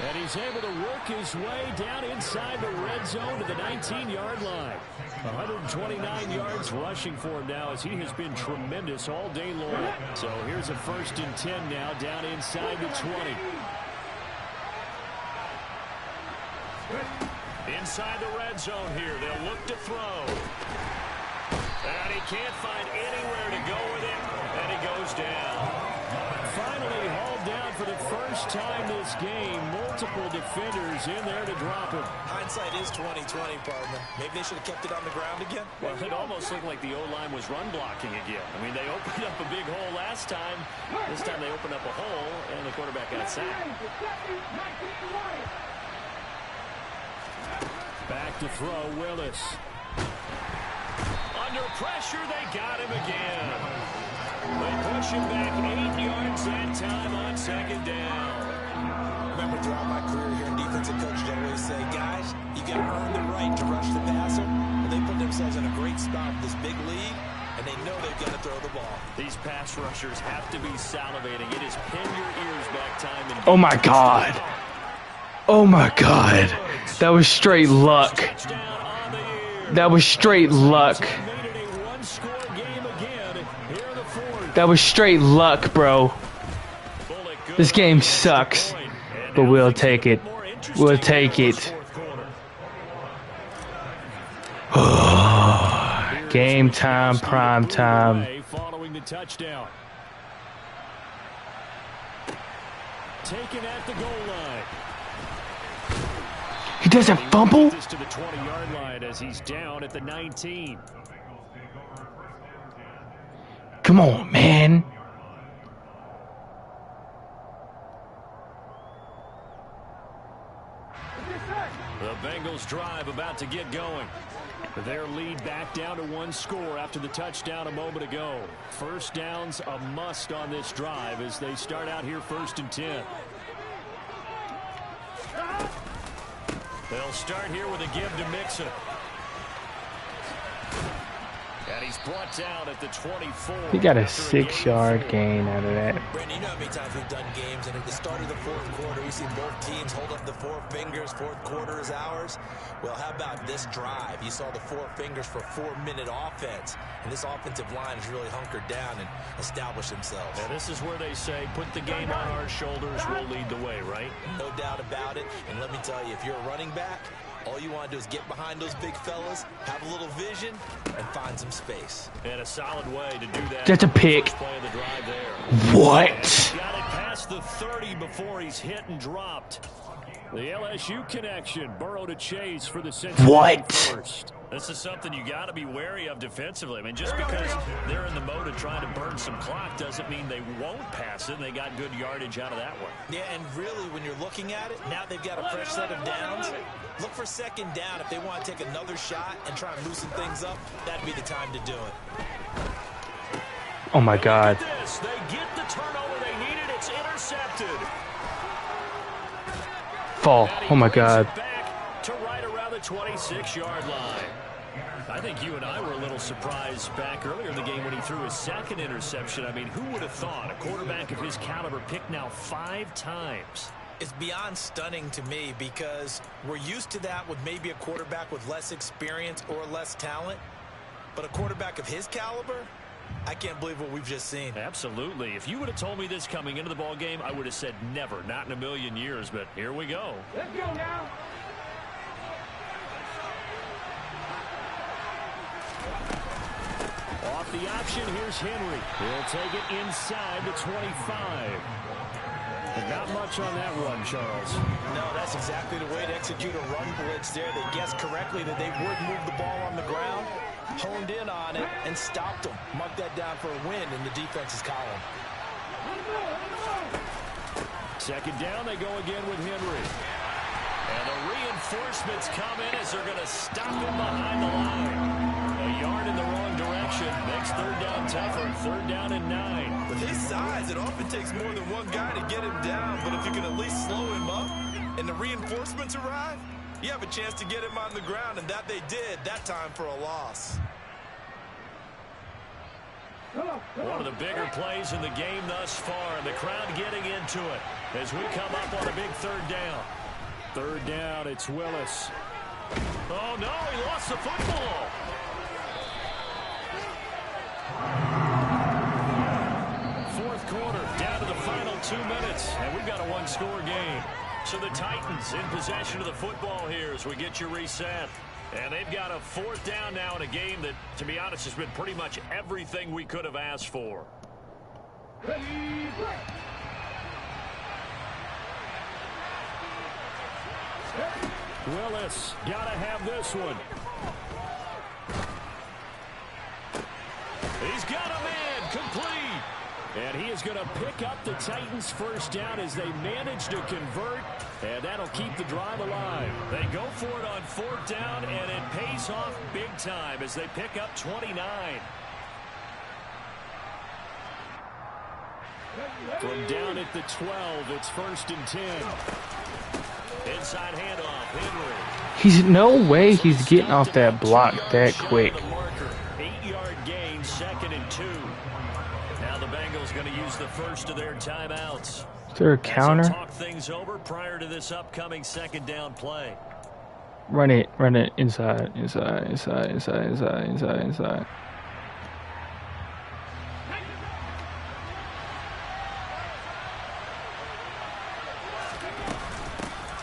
Speaker 3: And he's able to work his way down inside the red zone to the 19-yard line. 129 yards rushing for him now as he has been tremendous all day long. So here's a 1st and 10 now down inside the 20. Inside the red zone here. They'll look to throw. And he can't find anywhere to go with it. And he goes down. Finally hauled down for the first time this game. Multiple defenders in there to drop him.
Speaker 8: Hindsight is 20/20, partner. Maybe they should have kept it on the ground again.
Speaker 3: Well, it almost looked like the O-line was run blocking again. I mean, they opened up a big hole last time. This time they opened up a hole, and the quarterback got sacked. Back to throw, Willis. Under pressure, they got him again. They push him back 8 yards that time on 2nd down.
Speaker 8: Remember, throughout my career here in defensive coaches, I always say, guys, you got to earn the right to rush the passer. Well, they put themselves in a great spot with this big lead, and they know they've got to throw the ball.
Speaker 3: These pass rushers have to be salivating. It is pin your ears back time. And
Speaker 1: oh, my God. Oh, my God. That was straight luck. That was straight luck. That was straight luck, bro. This game sucks, but we'll take it. We'll take it. Game time, prime time.
Speaker 3: Following the touchdown. Taken at the goal line.
Speaker 1: He doesn't fumble?
Speaker 3: This to the 20-yard line as he's down at the 19.
Speaker 1: Come on, man.
Speaker 3: The Bengals drive about to get going. Their lead back down to 1 score after the touchdown a moment ago. First down's a must on this drive as they start out here 1st and 10. They'll start here with a give to Mixon. And he's brought down at the 24.
Speaker 1: He got a 6-yard gain out of that.
Speaker 8: Brandon, you know how many times we've done games, and at the start of the 4th quarter, we've seen both teams hold up the 4 fingers. 4th quarter is ours. Well, how about this drive? You saw the 4 fingers for 4-minute offense, and this offensive line has really hunkered down and established themselves.
Speaker 3: And this is where they say, put the game on our shoulders, we'll lead the way, right?
Speaker 8: No doubt about it. And let me tell you, if you're a running back, All you want to do is get behind those big fellas, have a little vision, and find some space.
Speaker 3: And a solid way to do that.
Speaker 1: That's a pick.
Speaker 3: Play of the drive there.
Speaker 1: What?
Speaker 3: Got it past the 30 before he's hit and dropped. The LSU connection. Burrow to Chase for the Cincinnati first. This is something you got to be wary of defensively. I mean, just because they're in the mode of trying to burn some clock doesn't mean they won't pass it. And they got good yardage out of that one.
Speaker 8: Yeah, and really, when you're looking at it, now they've got a fresh set of downs. Look for second down if they want to take another shot and try and loosen things up. That'd be the time to do it.
Speaker 1: Oh, my God.
Speaker 3: They get the turnover they needed. It's intercepted.
Speaker 1: Fall. Oh, my God.
Speaker 3: Back to right around the 26-yard line. I think you and I were a little surprised back earlier in the game when he threw his second interception. I mean, who would have thought a quarterback of his caliber picked now 5 times?
Speaker 8: It's beyond stunning to me because we're used to that with maybe a quarterback with less experience or less talent. But a quarterback of his caliber, I can't believe what we've just seen.
Speaker 3: Absolutely. If you would have told me this coming into the ball game, I would have said never, not in a million years. But here we go.
Speaker 5: Let's go now.
Speaker 3: Off the option, here's Henry. He'll take it inside the 25. And not much on that run, Charles.
Speaker 8: No, that's exactly the way to execute a run blitz there. They guessed correctly that they would move the ball on the ground, honed in on it, and stopped them. Mark that down for a win in the defense's column.
Speaker 3: Second down, they go again with Henry. And the reinforcements come in as they're going to stop him behind the line. A yard in the wrong direction. Makes third down tougher. Third down and 9.
Speaker 8: With his size, it often takes more than one guy to get him down. But if you can at least slow him up and the reinforcements arrive, you have a chance to get him on the ground. And that they did, that time for a loss.
Speaker 3: One of the bigger plays in the game thus far. And the crowd getting into it as we come up on a big third down. Third down, it's Willis. Oh, no, he lost the football. Fourth quarter, down to the final 2 minutes, and we've got a one-score game. So the Titans in possession of the football here as we get you reset. And they've got a fourth down now in a game that, to be honest, has been pretty much everything we could have asked for. Willis, gotta have this one. He's got a man, complete. And he is going to pick up the Titans' first down as they manage to convert, and that'll keep the drive alive. They go for it on fourth down, and it pays off big time as they pick up 29. From down at the 12, it's 1st and 10. Inside handoff, Henry.
Speaker 1: He's no way he's getting off that block that quick.
Speaker 3: 8-yard gain, 2nd and 2. Now the Bengals going to use the first of their timeouts.
Speaker 1: Is there a counter?
Speaker 3: Talk things over prior to this upcoming second down play.
Speaker 1: Run it inside.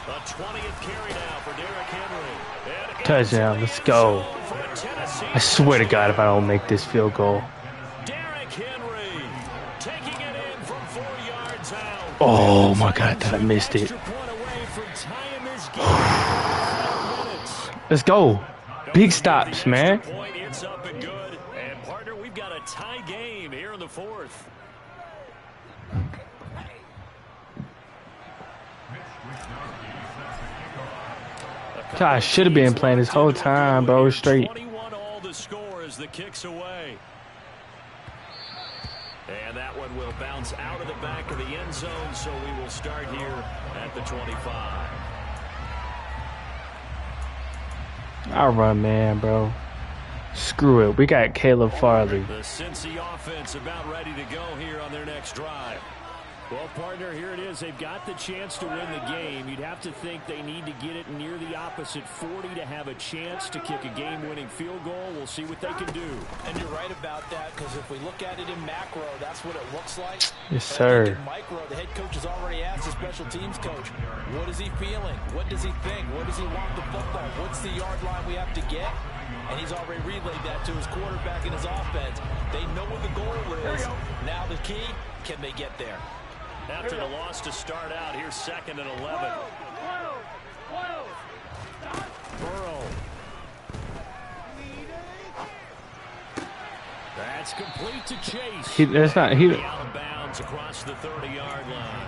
Speaker 3: A 20th carry now for Derrick Henry.
Speaker 1: Touchdown, let's go. I swear to God if I don't make this field goal.
Speaker 3: Derrick Henry taking it in from 4 yards out.
Speaker 1: Oh my God, that I missed it. Let's go. Big stops, man.
Speaker 3: It's up and good. And partner, we've got a tie game here in the 4th.
Speaker 1: I should have been playing this whole time, bro. Straight.
Speaker 3: 21 all the score as the kicks away. And that one will bounce out of the back of the end zone, so we will start here at the 25.
Speaker 1: I'll run, man, bro. Screw it. We got Caleb Farley.
Speaker 3: The Cincy offense about ready to go here on their next drive. Well, partner, here it is. They've got the chance to win the game. You'd have to think they need to get it near the opposite 40 to have a chance to kick a game-winning field goal. We'll see what they can do.
Speaker 4: And you're right about that, because if we look at it in macro, that's what it looks like.
Speaker 1: Yes, sir.
Speaker 4: In micro, the head coach has already asked the special teams coach, what is he feeling? What does he think? Where does he want the football? What's the yard line we have to get? And he's already relayed that to his quarterback and his offense. They know what the goal is. Now the key, can they get there?
Speaker 3: After the loss to start out, here's 2nd and 11. Burrow. That's complete to Chase.
Speaker 1: That's not he.
Speaker 3: Out of bounds across the 30-yard line.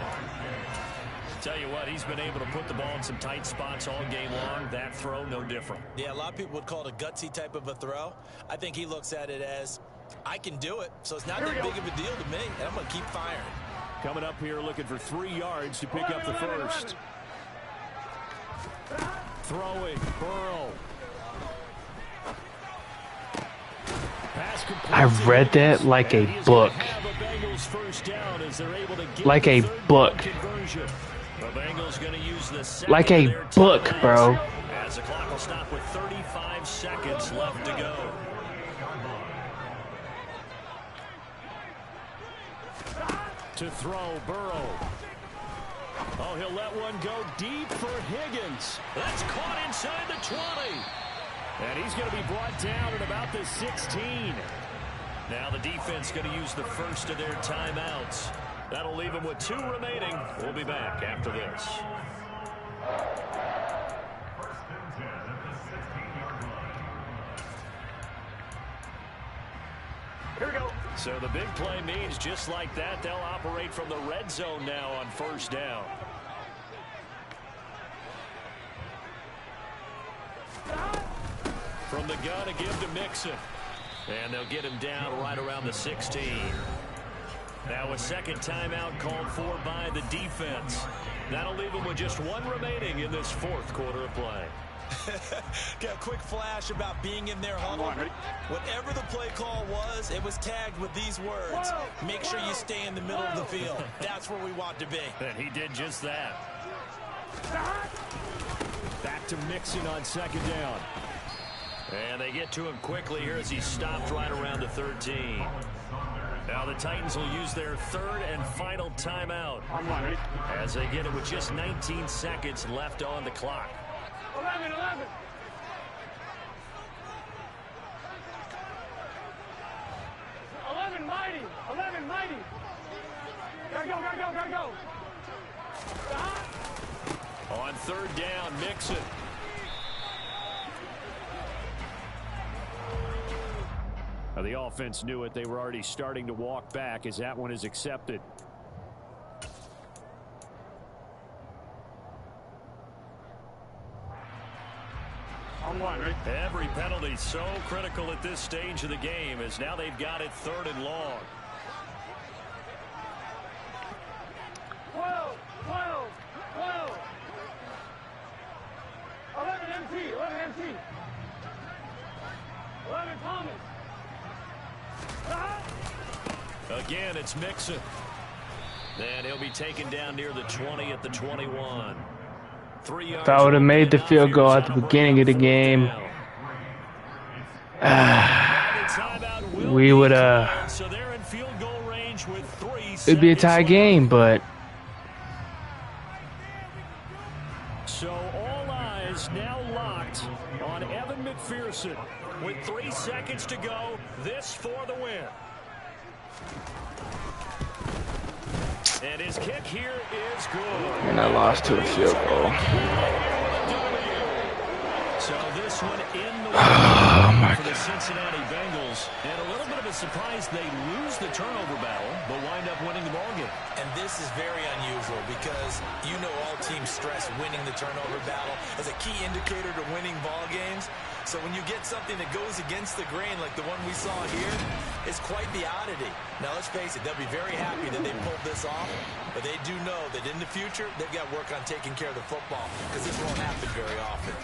Speaker 3: Tell you what, he's been able to put the ball in some tight spots all game long. That throw, no different.
Speaker 8: Yeah, a lot of people would call it a gutsy type of a throw. I think he looks at it as, I can do it, so it's not that big of a deal to me, and I'm going to keep firing.
Speaker 3: Coming up here looking for 3 yards to pick up the first. Throwing, Burrow.
Speaker 1: I read that like a book. Like a book. Like a book, bro.
Speaker 3: As the clock will stop with 35 seconds left to go. To throw, Burrow. Oh, he'll let one go deep for Higgins. That's caught inside the 20. And he's going to be brought down at about the 16. Now the defense going to use the first of their timeouts. That'll leave them with 2 remaining. We'll be back after this.
Speaker 5: Here we go.
Speaker 3: So the big play means just like that, they'll operate from the red zone now on 1st down. From the gun, a give to Mixon. And they'll get him down right around the 16. Now a 2nd timeout called for by the defense. That'll leave them with just 1 remaining in this 4th quarter of play.
Speaker 8: Got a quick flash about being in their huddle. Whatever the play call was, it was tagged with these words. Make sure you stay in the middle of the field. That's where we want to be.
Speaker 3: And he did just that. Back to Mixon on 2nd down. And they get to him quickly here as he stopped right around the 13. Now the Titans will use their 3rd and final timeout as they get it with just 19 seconds left on the clock.
Speaker 5: 11. 11 mighty. 11 mighty. Gotta go.
Speaker 3: On 3rd down, Mixon. Now the offense knew it. They were already starting to walk back as that one is accepted. Every penalty so critical at this stage of the game as now they've got it 3rd and long.
Speaker 5: 12. 11 MT. 11 Thomas.
Speaker 3: Again, it's Mixon. And he'll be taken down near the 20 at the 21. 3 yards.
Speaker 1: If I would have made the field goal at the beginning of the game, we would
Speaker 3: So they're in field goal range with 3 seconds.
Speaker 1: It'd be a tie game, but
Speaker 3: so all eyes now locked on Evan McPherson with 3 seconds to go. This for the win. And his kick here is good.
Speaker 1: And I lost to a field goal.
Speaker 3: So this one in the for the Cincinnati Bengals. And a little bit of a surprise they lose the turnover battle, but wind up winning the ball game.
Speaker 8: And this is very unusual because you know all teams stress winning the turnover battle as a key indicator to winning ball games. So when you get something that goes against the grain like the one we saw here, it's quite the oddity. Now let's face it, they'll be very happy that they pulled this off, but they do know that in the future they've got work on taking care of the football because this won't happen very often.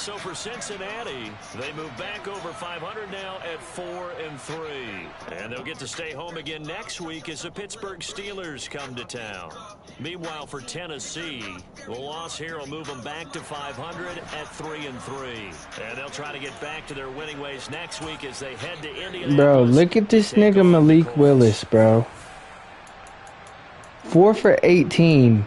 Speaker 3: So for Cincinnati, they move back over 500 now at 4-3. And they'll get to stay home again next week as the Pittsburgh Steelers come to town. Meanwhile, for Tennessee, the loss here will move them back to 500 at 3-3. And they'll try to get back to their winning ways next week as they head to Indianapolis.
Speaker 1: Bro, look at this nigga Malik Willis, bro. 4 for 18.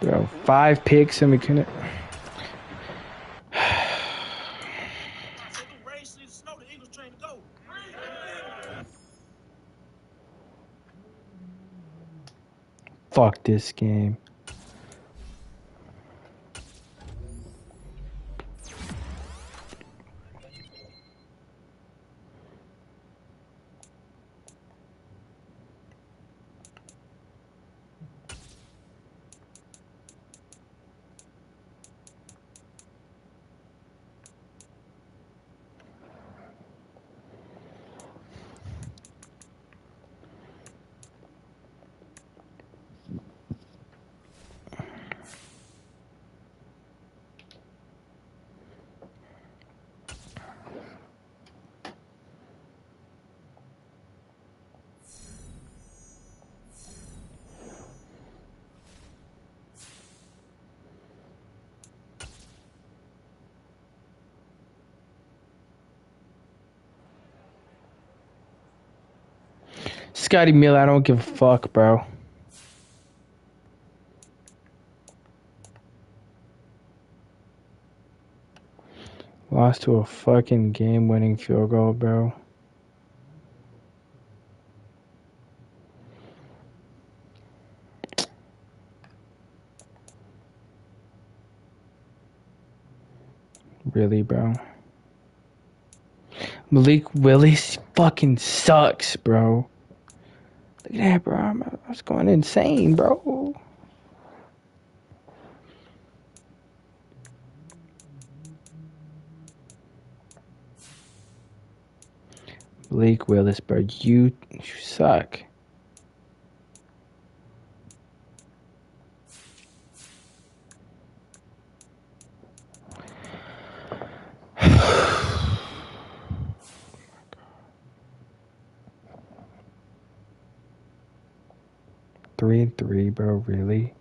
Speaker 1: Bro, 5 picks and we couldn't. Fuck this game. Scotty Miller, I don't give a fuck, bro. Lost to a fucking game-winning field goal, bro. Really, bro. Malik Willis fucking sucks, bro. Look at that, bro. I was going insane, bro. Malik Willis, bro. You suck. Three and 3, bro. Really?